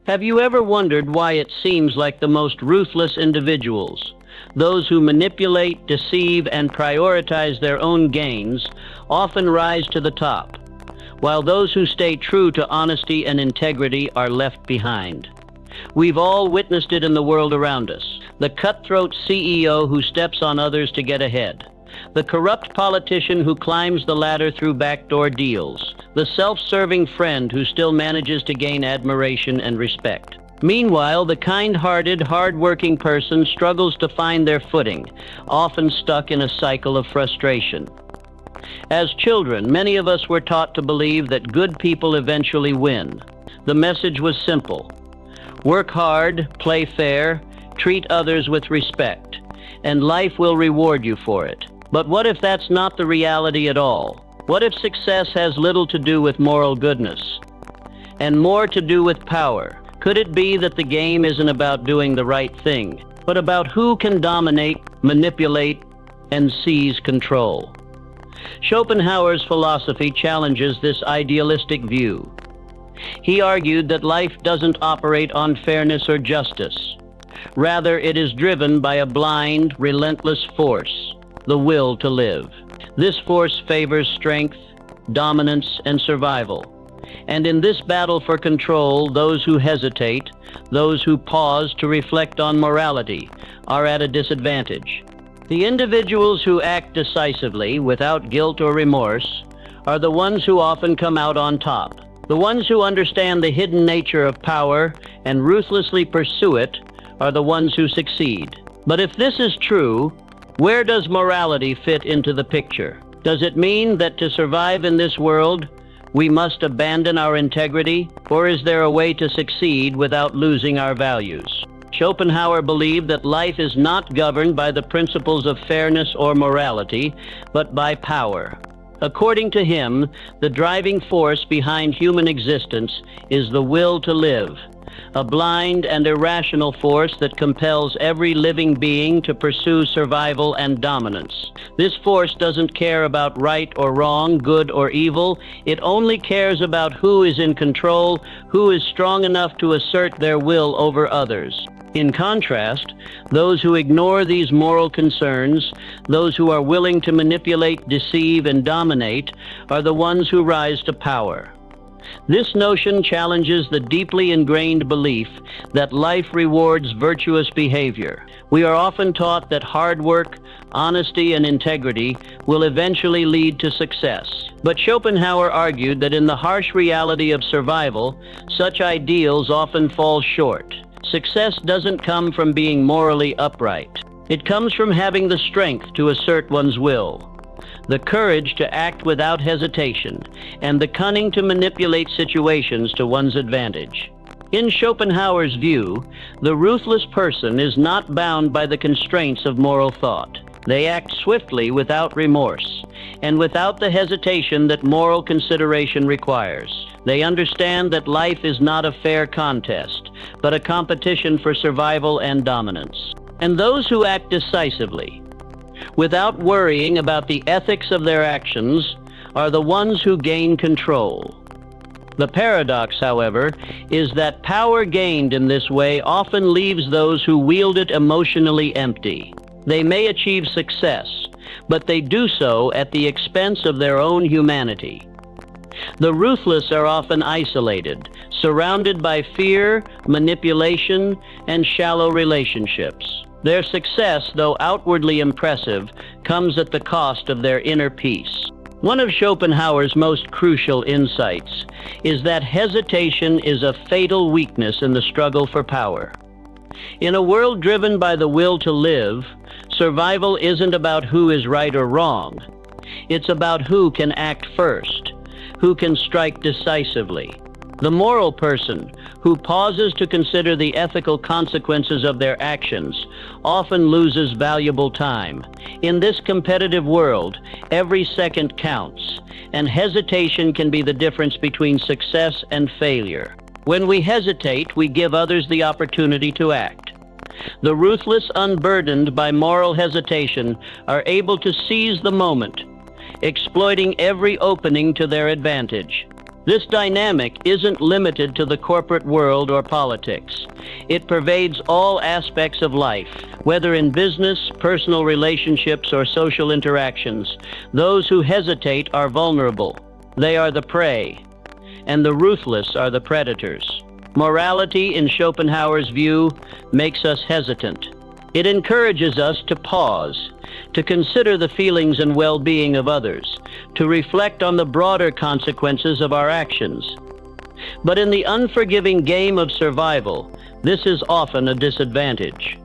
Have you ever wondered why it seems like the most ruthless individuals, those who manipulate, deceive, and prioritize their own gains, often rise to the top, while those who stay true to honesty and integrity are left behind? We've all witnessed it in the world around us. The cutthroat CEO who steps on others to get ahead. The corrupt politician who climbs the ladder through backdoor deals. The self-serving friend who still manages to gain admiration and respect. Meanwhile, the kind-hearted, hard-working person struggles to find their footing, often stuck in a cycle of frustration. As children, many of us were taught to believe that good people eventually win. The message was simple. Work hard, play fair, treat others with respect, and life will reward you for it. But what if that's not the reality at all? What if success has little to do with moral goodness, and more to do with power? Could it be that the game isn't about doing the right thing, but about who can dominate, manipulate, and seize control? Schopenhauer's philosophy challenges this idealistic view. He argued that life doesn't operate on fairness or justice. Rather, it is driven by a blind, relentless force, the will to live. This force favors strength, dominance, and survival. And in this battle for control, those who hesitate, those who pause to reflect on morality, are at a disadvantage. The individuals who act decisively, without guilt or remorse, are the ones who often come out on top. The ones who understand the hidden nature of power and ruthlessly pursue it are the ones who succeed. But if this is true, where does morality fit into the picture? Does it mean that to survive in this world, we must abandon our integrity, or is there a way to succeed without losing our values? Schopenhauer believed that life is not governed by the principles of fairness or morality, but by power. According to him, the driving force behind human existence is the will to live, a blind and irrational force that compels every living being to pursue survival and dominance. This force doesn't care about right or wrong, good or evil. It only cares about who is in control, who is strong enough to assert their will over others. In contrast, those who ignore these moral concerns, those who are willing to manipulate, deceive, and dominate, are the ones who rise to power. This notion challenges the deeply ingrained belief that life rewards virtuous behavior. We are often taught that hard work, honesty, and integrity will eventually lead to success. But Schopenhauer argued that in the harsh reality of survival, such ideals often fall short. Success doesn't come from being morally upright. It comes from having the strength to assert one's will, the courage to act without hesitation, and the cunning to manipulate situations to one's advantage. In Schopenhauer's view, the ruthless person is not bound by the constraints of moral thought. They act swiftly without remorse, and without the hesitation that moral consideration requires. They understand that life is not a fair contest, but a competition for survival and dominance. And those who act decisively, without worrying about the ethics of their actions, are the ones who gain control. The paradox, however, is that power gained in this way often leaves those who wield it emotionally empty. They may achieve success, but they do so at the expense of their own humanity. The ruthless are often isolated, surrounded by fear, manipulation, and shallow relationships. Their success, though outwardly impressive, comes at the cost of their inner peace. One of Schopenhauer's most crucial insights is that hesitation is a fatal weakness in the struggle for power. In a world driven by the will to live, survival isn't about who is right or wrong. It's about who can act first, who can strike decisively. The moral person, who pauses to consider the ethical consequences of their actions, often loses valuable time. In this competitive world, every second counts, and hesitation can be the difference between success and failure. When we hesitate, we give others the opportunity to act. The ruthless, unburdened by moral hesitation, are able to seize the moment, exploiting every opening to their advantage. This dynamic isn't limited to the corporate world or politics. It pervades all aspects of life, whether in business, personal relationships, or social interactions. Those who hesitate are vulnerable. They are the prey, and the ruthless are the predators. Morality, in Schopenhauer's view, makes us hesitant. It encourages us to pause, to consider the feelings and well-being of others, to reflect on the broader consequences of our actions. But in the unforgiving game of survival, this is often a disadvantage.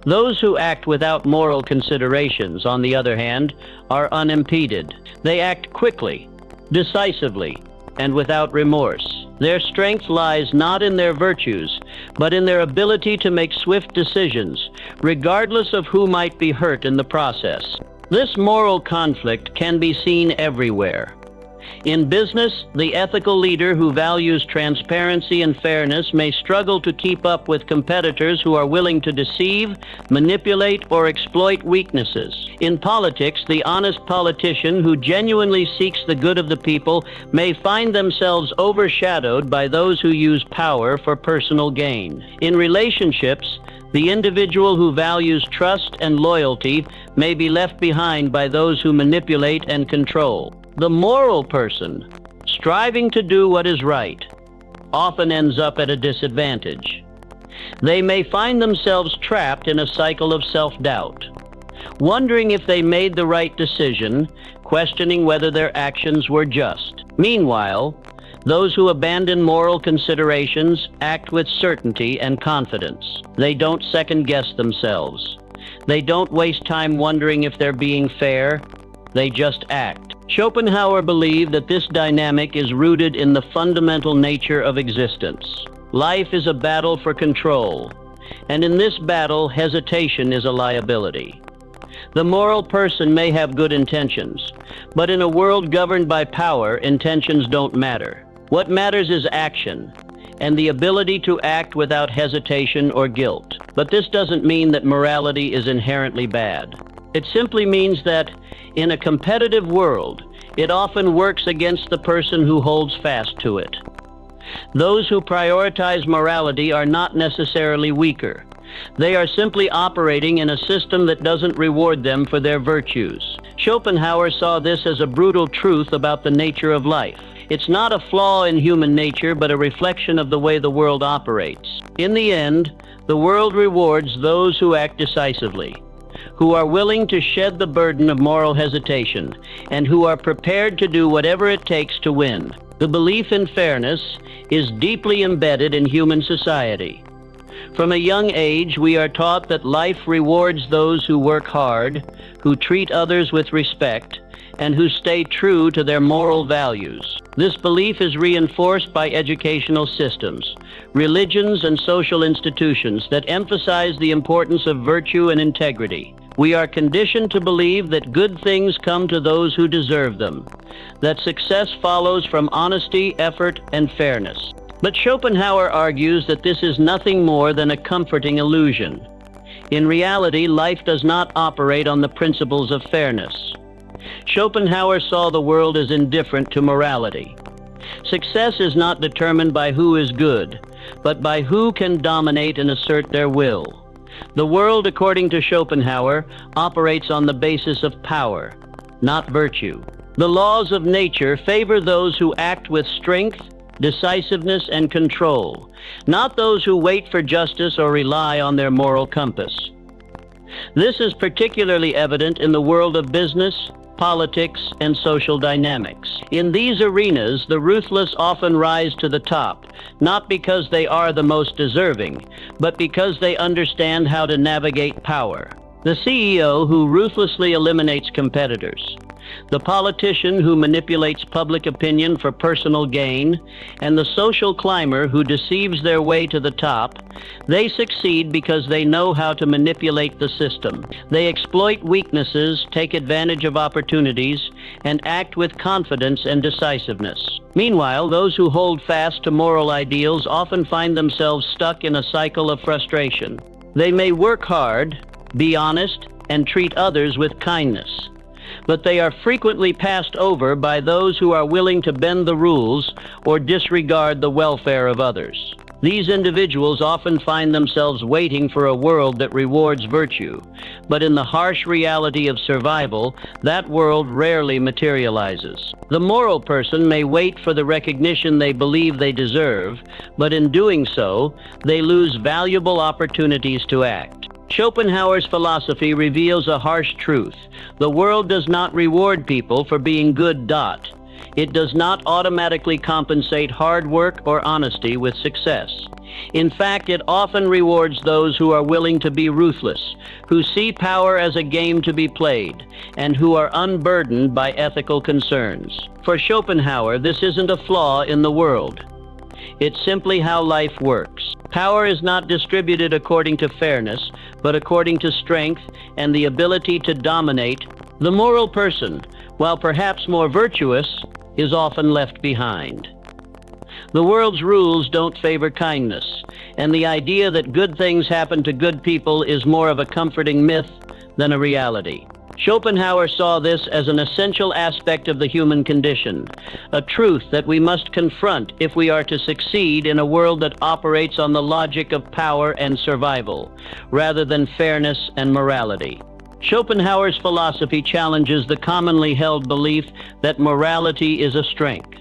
Those who act without moral considerations, on the other hand, are unimpeded. They act quickly, decisively, and without remorse. Their strength lies not in their virtues, but in their ability to make swift decisions, regardless of who might be hurt in the process. This moral conflict can be seen everywhere. In business, the ethical leader who values transparency and fairness may struggle to keep up with competitors who are willing to deceive, manipulate, or exploit weaknesses. In politics, the honest politician who genuinely seeks the good of the people may find themselves overshadowed by those who use power for personal gain. In relationships, the individual who values trust and loyalty may be left behind by those who manipulate and control. The moral person, striving to do what is right, often ends up at a disadvantage. They may find themselves trapped in a cycle of self-doubt, wondering if they made the right decision, questioning whether their actions were just. Meanwhile, those who abandon moral considerations act with certainty and confidence. They don't second-guess themselves. They don't waste time wondering if they're being fair. They just act. Schopenhauer believed that this dynamic is rooted in the fundamental nature of existence. Life is a battle for control, and in this battle, hesitation is a liability. The moral person may have good intentions, but in a world governed by power, intentions don't matter. What matters is action, and the ability to act without hesitation or guilt. But this doesn't mean that morality is inherently bad. It simply means that, in a competitive world, it often works against the person who holds fast to it. Those who prioritize morality are not necessarily weaker. They are simply operating in a system that doesn't reward them for their virtues. Schopenhauer saw this as a brutal truth about the nature of life. It's not a flaw in human nature, but a reflection of the way the world operates. In the end, the world rewards those who act decisively, who are willing to shed the burden of moral hesitation, and who are prepared to do whatever it takes to win. The belief in fairness is deeply embedded in human society. From a young age, we are taught that life rewards those who work hard, who treat others with respect, and who stay true to their moral values. This belief is reinforced by educational systems, religions, and social institutions that emphasize the importance of virtue and integrity. We are conditioned to believe that good things come to those who deserve them, that success follows from honesty, effort, and fairness. But Schopenhauer argues that this is nothing more than a comforting illusion. In reality, life does not operate on the principles of fairness. Schopenhauer saw the world as indifferent to morality. Success is not determined by who is good, but by who can dominate and assert their will. The world, according to Schopenhauer, operates on the basis of power, not virtue. The laws of nature favor those who act with strength, decisiveness, and control, not those who wait for justice or rely on their moral compass. This is particularly evident in the world of business, politics, and social dynamics. In these arenas, the ruthless often rise to the top, not because they are the most deserving, but because they understand how to navigate power. The CEO who ruthlessly eliminates competitors, the politician who manipulates public opinion for personal gain, and the social climber who deceives their way to the top, they succeed because they know how to manipulate the system. They exploit weaknesses, take advantage of opportunities, and act with confidence and decisiveness. Meanwhile, those who hold fast to moral ideals often find themselves stuck in a cycle of frustration. They may work hard, be honest, and treat others with kindness, but they are frequently passed over by those who are willing to bend the rules or disregard the welfare of others. These individuals often find themselves waiting for a world that rewards virtue, but in the harsh reality of survival, that world rarely materializes. The moral person may wait for the recognition they believe they deserve, but in doing so, they lose valuable opportunities to act. Schopenhauer's philosophy reveals a harsh truth. The world does not reward people for being good. It does not automatically compensate hard work or honesty with success. In fact, it often rewards those who are willing to be ruthless, who see power as a game to be played, and who are unburdened by ethical concerns. For Schopenhauer, this isn't a flaw in the world. It's simply how life works. Power is not distributed according to fairness, but according to strength and the ability to dominate. The moral person, while perhaps more virtuous, is often left behind. The world's rules don't favor kindness, and the idea that good things happen to good people is more of a comforting myth than a reality. Schopenhauer saw this as an essential aspect of the human condition, a truth that we must confront if we are to succeed in a world that operates on the logic of power and survival, rather than fairness and morality. Schopenhauer's philosophy challenges the commonly held belief that morality is a strength.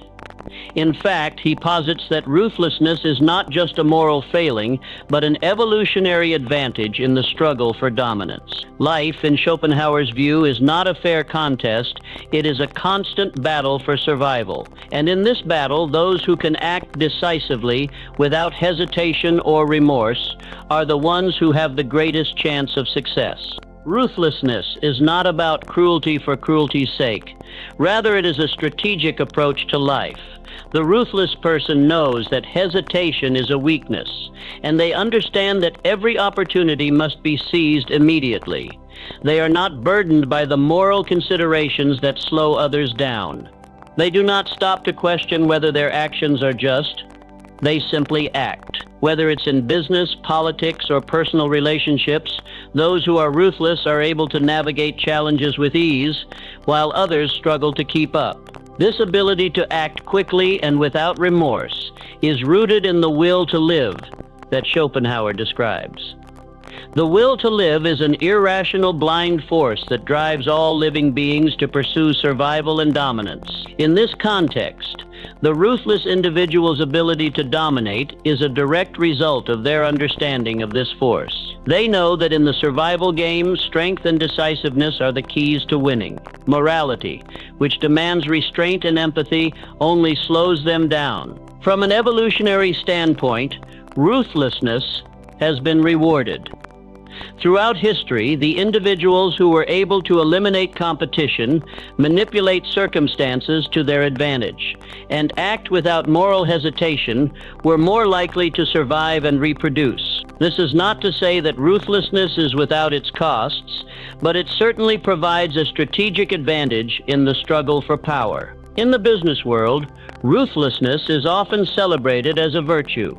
In fact, he posits that ruthlessness is not just a moral failing, but an evolutionary advantage in the struggle for dominance. Life, in Schopenhauer's view, is not a fair contest. It is a constant battle for survival. And in this battle, those who can act decisively without hesitation or remorse are the ones who have the greatest chance of success. Ruthlessness is not about cruelty for cruelty's sake. Rather, it is a strategic approach to life. The ruthless person knows that hesitation is a weakness, and they understand that every opportunity must be seized immediately. They are not burdened by the moral considerations that slow others down. They do not stop to question whether their actions are just. They simply act. Whether it's in business, politics, or personal relationships, those who are ruthless are able to navigate challenges with ease, while others struggle to keep up. This ability to act quickly and without remorse is rooted in the will to live that Schopenhauer describes. The will to live is an irrational blind force that drives all living beings to pursue survival and dominance. In this context, the ruthless individual's ability to dominate is a direct result of their understanding of this force. They know that in the survival game, strength and decisiveness are the keys to winning. Morality, which demands restraint and empathy, only slows them down. From an evolutionary standpoint, ruthlessness has been rewarded. Throughout history, the individuals who were able to eliminate competition, manipulate circumstances to their advantage, and act without moral hesitation were more likely to survive and reproduce. This is not to say that ruthlessness is without its costs, but it certainly provides a strategic advantage in the struggle for power. In the business world, ruthlessness is often celebrated as a virtue.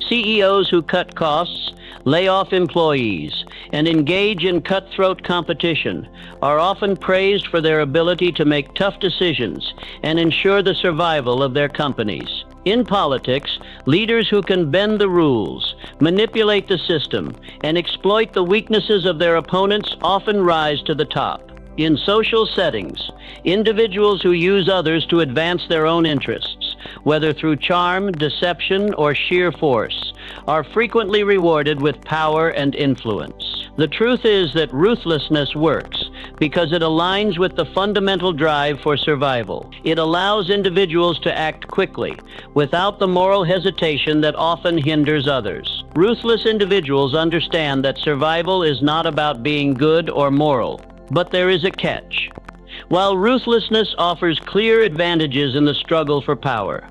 CEOs who cut costs, lay off employees, and engage in cutthroat competition are often praised for their ability to make tough decisions and ensure the survival of their companies. In politics, leaders who can bend the rules, manipulate the system, and exploit the weaknesses of their opponents often rise to the top. In social settings, individuals who use others to advance their own interests, whether through charm, deception, or sheer force, are frequently rewarded with power and influence. The truth is that ruthlessness works because it aligns with the fundamental drive for survival. It allows individuals to act quickly, without the moral hesitation that often hinders others. Ruthless individuals understand that survival is not about being good or moral. But there is a catch. While ruthlessness offers clear advantages in the struggle for power,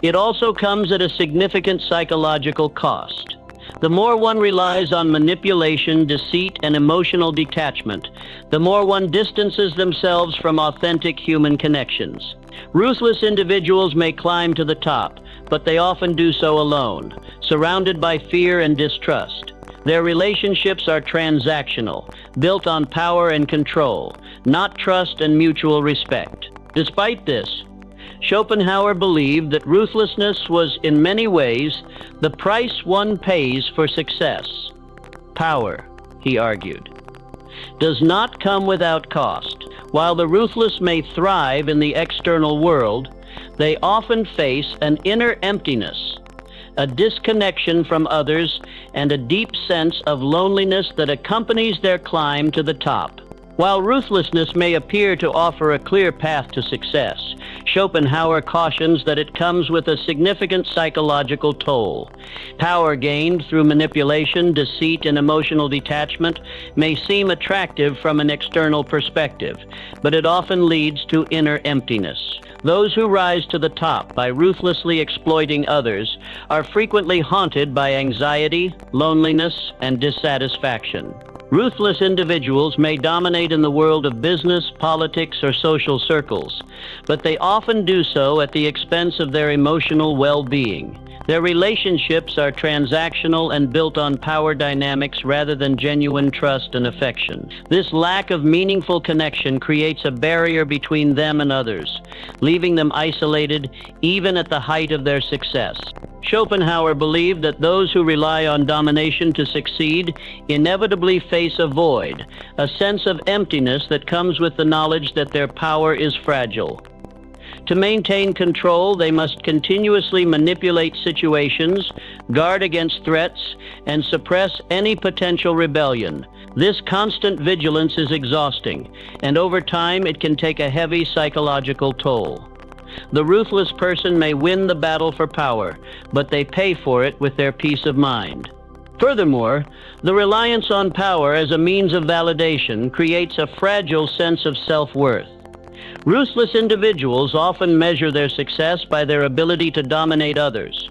it also comes at a significant psychological cost. The more one relies on manipulation, deceit, and emotional detachment, the more one distances themselves from authentic human connections. Ruthless individuals may climb to the top, but they often do so alone, surrounded by fear and distrust. Their relationships are transactional, built on power and control, not trust and mutual respect. Despite this, Schopenhauer believed that ruthlessness was in many ways the price one pays for success. Power, he argued, does not come without cost. While the ruthless may thrive in the external world, they often face an inner emptiness, a disconnection from others, and a deep sense of loneliness that accompanies their climb to the top. While ruthlessness may appear to offer a clear path to success, Schopenhauer cautions that it comes with a significant psychological toll. Power gained through manipulation, deceit, and emotional detachment may seem attractive from an external perspective, but it often leads to inner emptiness. Those who rise to the top by ruthlessly exploiting others are frequently haunted by anxiety, loneliness, and dissatisfaction. Ruthless individuals may dominate in the world of business, politics, or social circles, but they often do so at the expense of their emotional well-being. Their relationships are transactional and built on power dynamics rather than genuine trust and affection. This lack of meaningful connection creates a barrier between them and others, leaving them isolated even at the height of their success. Schopenhauer believed that those who rely on domination to succeed inevitably face a void, a sense of emptiness that comes with the knowledge that their power is fragile. To maintain control, they must continuously manipulate situations, guard against threats, and suppress any potential rebellion. This constant vigilance is exhausting, and over time it can take a heavy psychological toll. The ruthless person may win the battle for power, but they pay for it with their peace of mind. Furthermore, the reliance on power as a means of validation creates a fragile sense of self-worth. Ruthless individuals often measure their success by their ability to dominate others.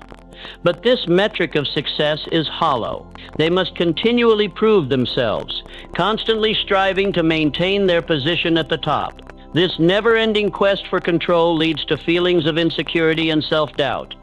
But this metric of success is hollow. They must continually prove themselves, constantly striving to maintain their position at the top. This never-ending quest for control leads to feelings of insecurity and self-doubt,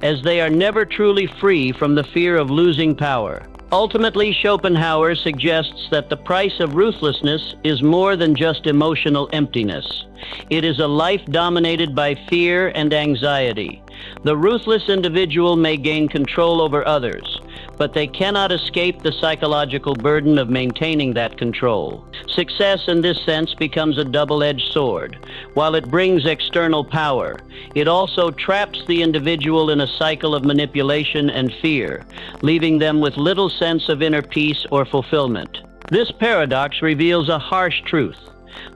as they are never truly free from the fear of losing power. Ultimately, Schopenhauer suggests that the price of ruthlessness is more than just emotional emptiness. It is a life dominated by fear and anxiety. The ruthless individual may gain control over others, but they cannot escape the psychological burden of maintaining that control. Success in this sense becomes a double-edged sword. While it brings external power, it also traps the individual in a cycle of manipulation and fear, leaving them with little sense of inner peace or fulfillment. This paradox reveals a harsh truth.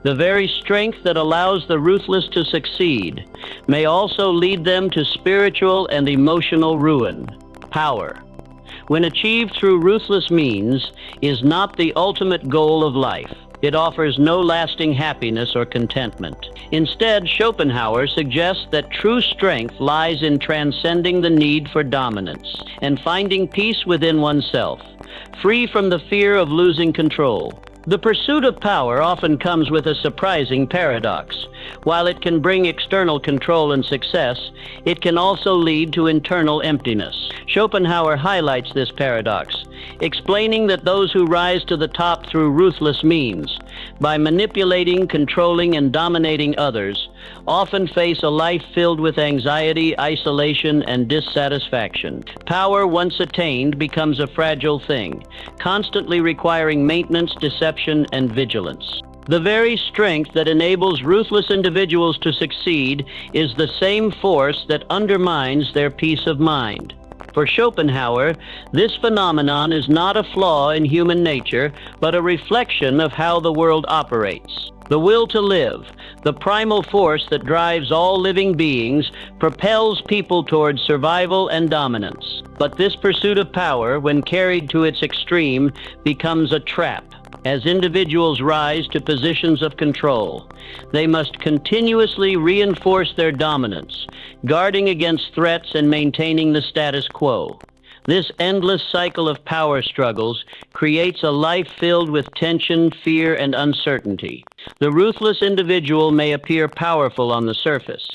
The very strength that allows the ruthless to succeed may also lead them to spiritual and emotional ruin. Power, when achieved through ruthless means, is not the ultimate goal of life. It offers no lasting happiness or contentment. Instead, Schopenhauer suggests that true strength lies in transcending the need for dominance and finding peace within oneself, free from the fear of losing control. The pursuit of power often comes with a surprising paradox. While it can bring external control and success, it can also lead to internal emptiness. Schopenhauer highlights this paradox, explaining that those who rise to the top through ruthless means, by manipulating, controlling, and dominating others, often face a life filled with anxiety, isolation, and dissatisfaction. Power, once attained, becomes a fragile thing, constantly requiring maintenance, deception, and vigilance. The very strength that enables ruthless individuals to succeed is the same force that undermines their peace of mind. For Schopenhauer, this phenomenon is not a flaw in human nature, but a reflection of how the world operates. The will to live, the primal force that drives all living beings, propels people towards survival and dominance. But this pursuit of power, when carried to its extreme, becomes a trap. As individuals rise to positions of control, they must continuously reinforce their dominance, guarding against threats and maintaining the status quo. This endless cycle of power struggles creates a life filled with tension, fear, and uncertainty. The ruthless individual may appear powerful on the surface,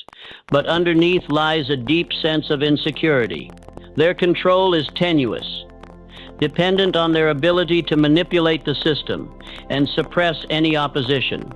but underneath lies a deep sense of insecurity. Their control is tenuous, dependent on their ability to manipulate the system and suppress any opposition.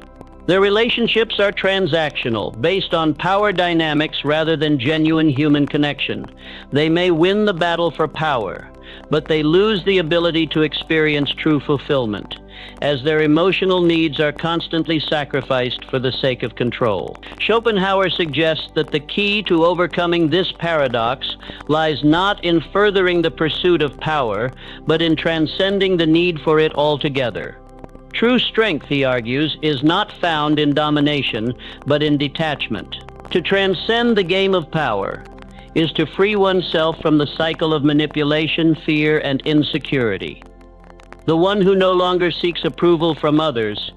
Their relationships are transactional, based on power dynamics rather than genuine human connection. They may win the battle for power, but they lose the ability to experience true fulfillment, as their emotional needs are constantly sacrificed for the sake of control. Schopenhauer suggests that the key to overcoming this paradox lies not in furthering the pursuit of power, but in transcending the need for it altogether. True strength, he argues, is not found in domination, but in detachment. To transcend the game of power is to free oneself from the cycle of manipulation, fear, and insecurity. The one who no longer seeks approval from others,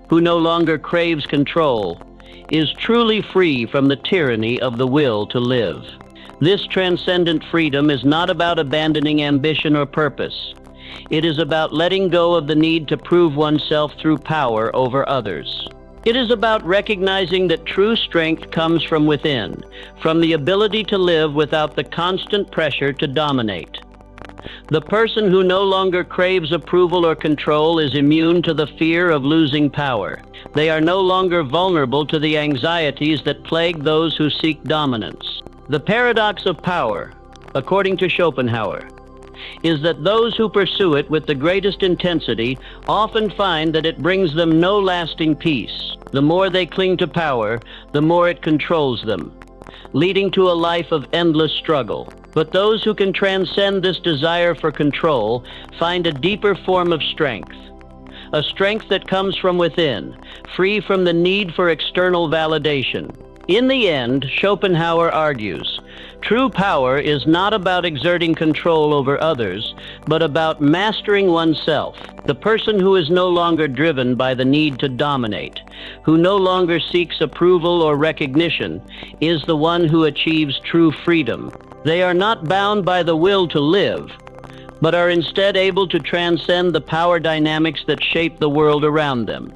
who no longer craves control, is truly free from the tyranny of the will to live. This transcendent freedom is not about abandoning ambition or purpose. It is about letting go of the need to prove oneself through power over others. It is about recognizing that true strength comes from within, from the ability to live without the constant pressure to dominate. The person who no longer craves approval or control is immune to the fear of losing power. They are no longer vulnerable to the anxieties that plague those who seek dominance. The paradox of power, according to Schopenhauer, is that those who pursue it with the greatest intensity often find that it brings them no lasting peace. The more they cling to power, the more it controls them, leading to a life of endless struggle. But those who can transcend this desire for control find a deeper form of strength, a strength that comes from within, free from the need for external validation. In the end, Schopenhauer argues, true power is not about exerting control over others, but about mastering oneself. The person who is no longer driven by the need to dominate, who no longer seeks approval or recognition, is the one who achieves true freedom. They are not bound by the will to live, but are instead able to transcend the power dynamics that shape the world around them.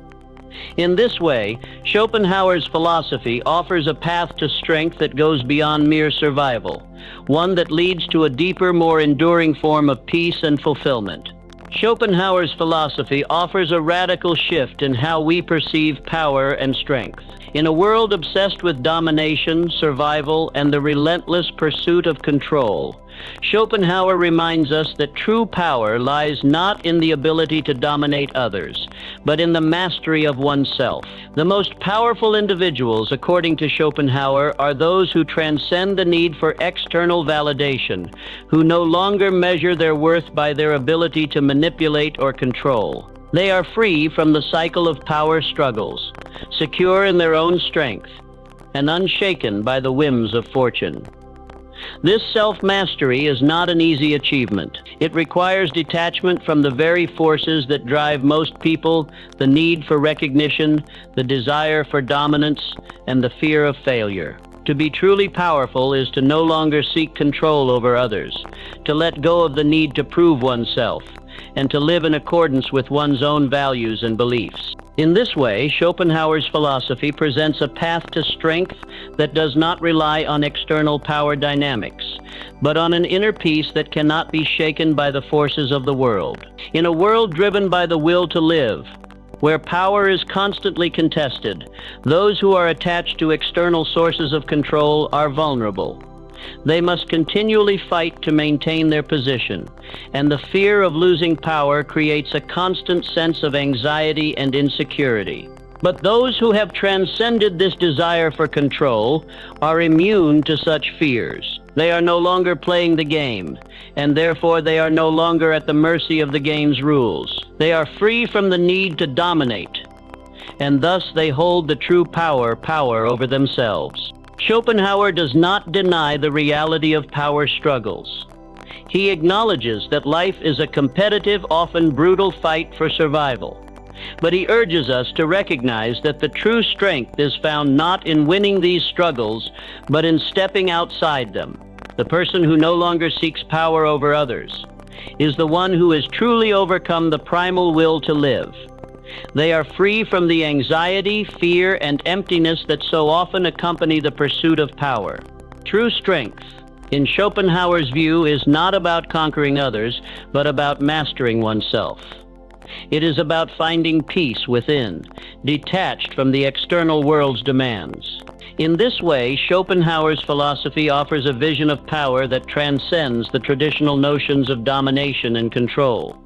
In this way, Schopenhauer's philosophy offers a path to strength that goes beyond mere survival, one that leads to a deeper, more enduring form of peace and fulfillment. Schopenhauer's philosophy offers a radical shift in how we perceive power and strength. In a world obsessed with domination, survival, and the relentless pursuit of control, Schopenhauer reminds us that true power lies not in the ability to dominate others, but in the mastery of oneself. The most powerful individuals, according to Schopenhauer, are those who transcend the need for external validation, who no longer measure their worth by their ability to manipulate or control. They are free from the cycle of power struggles, secure in their own strength, and unshaken by the whims of fortune. This self-mastery is not an easy achievement. It requires detachment from the very forces that drive most people, the need for recognition, the desire for dominance, and the fear of failure. To be truly powerful is to no longer seek control over others, to let go of the need to prove oneself, and to live in accordance with one's own values and beliefs. In this way, Schopenhauer's philosophy presents a path to strength that does not rely on external power dynamics, but on an inner peace that cannot be shaken by the forces of the world. In a world driven by the will to live, where power is constantly contested, those who are attached to external sources of control are vulnerable. They must continually fight to maintain their position, and the fear of losing power creates a constant sense of anxiety and insecurity. But those who have transcended this desire for control are immune to such fears. They are no longer playing the game, and therefore they are no longer at the mercy of the game's rules. They are free from the need to dominate, and thus they hold the true power over themselves. Schopenhauer does not deny the reality of power struggles. He acknowledges that life is a competitive, often brutal fight for survival. But he urges us to recognize that the true strength is found not in winning these struggles, but in stepping outside them. The person who no longer seeks power over others is the one who has truly overcome the primal will to live. They are free from the anxiety, fear, and emptiness that so often accompany the pursuit of power. True strength, in Schopenhauer's view, is not about conquering others, but about mastering oneself. It is about finding peace within, detached from the external world's demands. In this way, Schopenhauer's philosophy offers a vision of power that transcends the traditional notions of domination and control.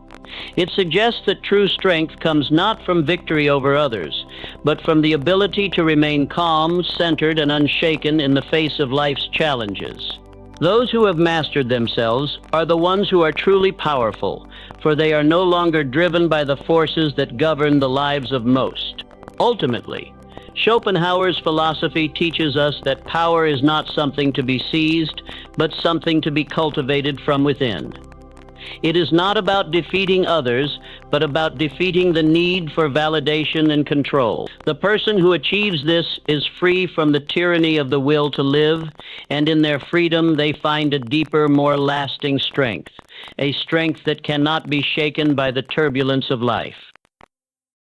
It suggests that true strength comes not from victory over others, but from the ability to remain calm, centered, and unshaken in the face of life's challenges. Those who have mastered themselves are the ones who are truly powerful, for they are no longer driven by the forces that govern the lives of most. Ultimately, Schopenhauer's philosophy teaches us that power is not something to be seized, but something to be cultivated from within. It is not about defeating others, but about defeating the need for validation and control. The person who achieves this is free from the tyranny of the will to live, and in their freedom they find a deeper, more lasting strength, a strength that cannot be shaken by the turbulence of life.